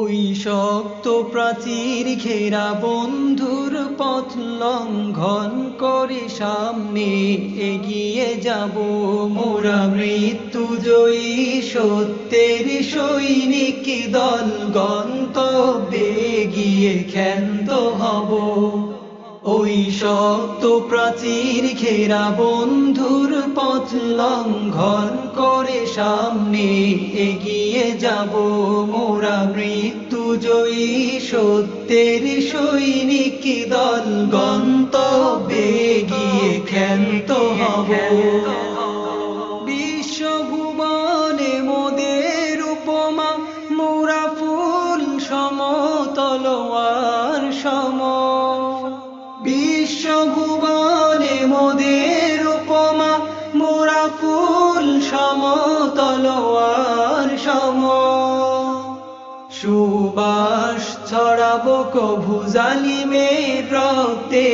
ওই শক্ত প্রাচীর ঘেরা বন্ধুর পথ লঙ্ঘন করে সামনে এগিয়ে যাব মোরা মৃত্যুজয়ী সত্যের সৈনিক দল গন্তব্যে গিয়ে ক্ষান্ত হব। ওই শক্ত প্রাচীর ঘেরা বন্ধুর পথ লঙ্ঘন করে সামনে এগিয়ে যাব মোরা মৃত্যুজয়ী সত্যের সৈনিক দল গন্তব্যে গিয়ে ক্ষান্ত হব। বিশ্বভুবনে মোদের উপমা মোরা ফুল সমতলোয়ার সম। বিশ্বভুবনে মোদের উপমা মোরা ফুল সমতলোয়ার সম। সুবাস ছড়াবো কভু জালিমের রক্তে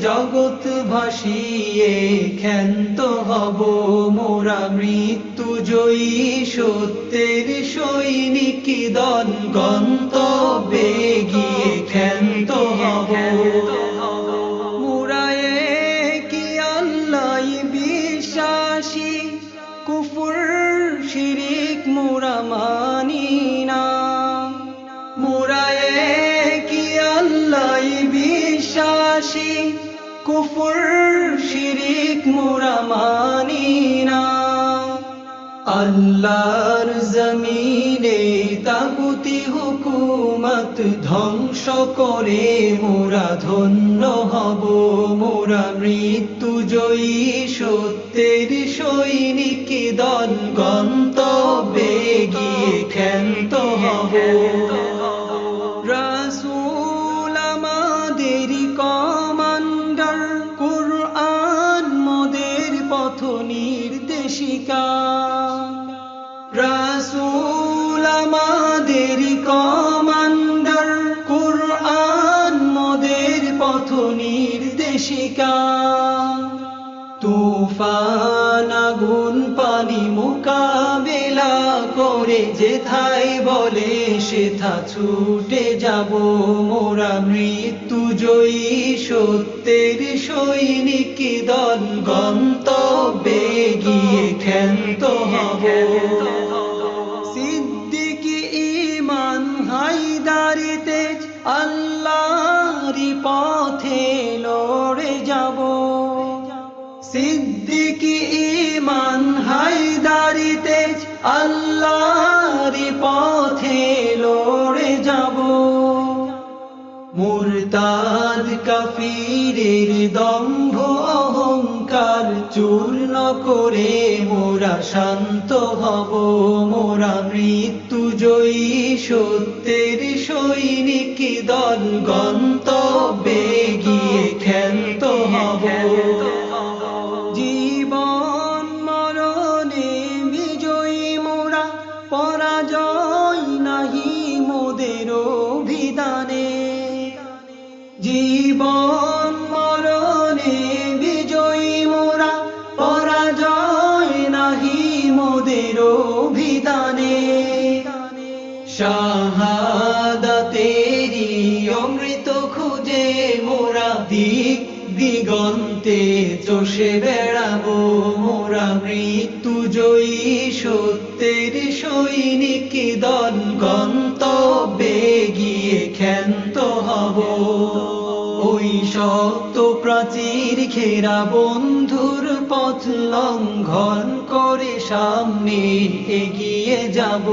জগৎ ভাসিয়ে ক্ষান্ত হব মোরা মৃত্যুজয়ী সত্যের সৈনিক দল গন্তব্যে গিয়ে ক্ষান্ত হব। মোরা কি আল্লাহ বিশ্বাসী কুফর শিরিক মোরা মানি না। মোরা কি আল্লাহ বিশ্বাসী কুফর শিরিক মোরা মানি না। আল্লাহর জমিনে তাগুতি হুকুমত ধ্বংস করে মোরা ধন্য হব মোরা মৃত্যুজয়ী সত্যের সৈনিক দল গন্তব্যে গিয়ে ক্ষান্ত হব। রাসূল আমাদের কমান্ডার কুরআন মোদের পথ নির্দেশিকা। রাসূল আমাদের কমান্ডার কুরআন মোদের পথ নির্দেশিকা। তুফান আগুন পানি মোকাবেলা করে যেথায় বলে সেথা ছুটে যাব মোরা মৃত্যুজয়ী সত্যের সৈনিক দল গন্তব্যে গিয়ে ক্ষান্ত হব। সিদ্দিকী ঈমান হায়দারি তেজ আল্লাহরই পথে লড়ে যাব। সিদ্দিকী ঈমান হায়দারি তেজ আল্লাহরই পথে লড়ে যাব। মুরতাদ কাফিরের দম্ভ অহংকার চূর্ণ করে মোরা শান্ত হব মোরা মৃত্যুজয়ী সত্যের সৈনিক দল গন্তব্যে গিয়ে ক্ষান্ত হব। জীবন মরণে বিজয়ী মোরা পরাজয় নাহি মোদের অভিধানে। জীবন মরণে বিজয়ী মোরা পরাজয় নাহি মোদের অভিধানে। শাহাদাতেরি অমৃত খুঁজে মোরা দিক দিগন্তে চষে বেড়াবো মোরা মৃত্যুজয়ী সত্যের সৈনিক দল গন্তব্যে গিয়ে ক্ষান্ত হব। ওই শক্ত প্রাচীর ঘেরা বন্ধুর পথ লঙ্ঘন করে সামনে এগিয়ে যাব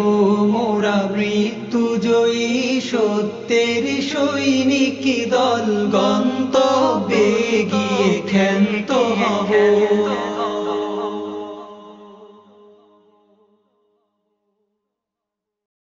মোরা মৃত্যুজয়ী সত্যের সৈনিক দল গন্তব্যে গিয়ে ক্ষান্ত হব।